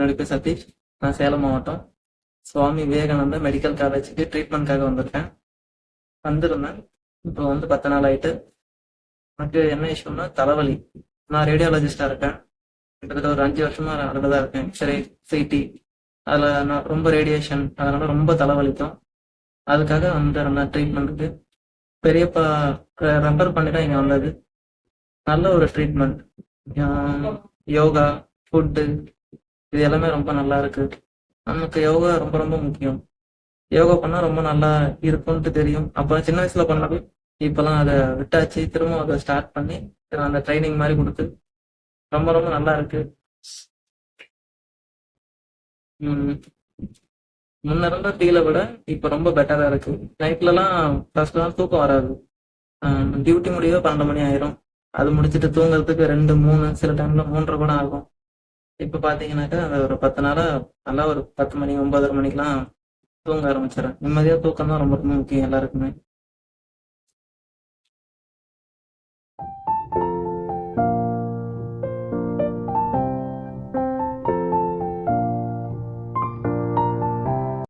என்னோட பேர் சதீஷ். நான் சேலம் மாவட்டம் சுவாமி விவேகானந்தா மெடிக்கல் காலேஜுக்கு ட்ரீட்மெண்ட்காக வந்திருந்தேன். இப்போ 10 நாள் ஆயிட்டு. எனக்கு என்ன இஷ்யூன்னா தலைவலி. நான் ரேடியாலஜிஸ்டா இருக்கேன். கிட்டத்தட்ட ஒரு 5 வருஷமா அதில் தான் இருக்கேன். எக்ஸ்ரே, சிடி, அதில் நான் ரொம்ப ரேடியேஷன், அதனால ரொம்ப தலைவலிக்கும். அதுக்காக வந்திருந்தேன் ட்ரீட்மெண்ட்டுக்கு. பெரியப்பா ரெஃபர் பண்ணி தான் இங்கே வந்தது. நல்ல ஒரு ட்ரீட்மெண்ட். யோகா, ஃபுட்டு, இது எல்லாமே ரொம்ப நல்லா இருக்கு. நமக்கு யோகா ரொம்ப ரொம்ப முக்கியம். யோகா பண்ணா ரொம்ப நல்லா இருக்கும்ட்டு தெரியும். அப்ப சின்ன வயசுல பண்ணது. இப்பெல்லாம் அதை விட்டாச்சு. திரும்ப அதை ஸ்டார்ட் பண்ணி அந்த ட்ரைனிங் மாதிரி கொடுத்து ரொம்ப ரொம்ப நல்லா இருக்கு. முன்ன இருந்த ஃபீலை விட இப்ப ரொம்ப பெட்டரா இருக்கு. நைட்லலாம் ஃபர்ஸ்ட் நாள் தூக்கம் வராது. டியூட்டி முடியவே 12 மணி ஆயிரும். அது முடிச்சுட்டு தூங்குறதுக்கு 2, 3, சில டைம்ல 3:30 கூட ஆகும். இப்ப பாத்தீங்கன்னாக்கா அந்த ஒரு 10 நாளா நல்லா ஒரு 10 மணி 9:30 மணிக்கெல்லாம் தூங்க ஆரம்பிச்சிடறேன். நிம்மதியா தூக்கம் தான் ரொம்ப ரொம்ப முக்கியம் எல்லாருக்குமே.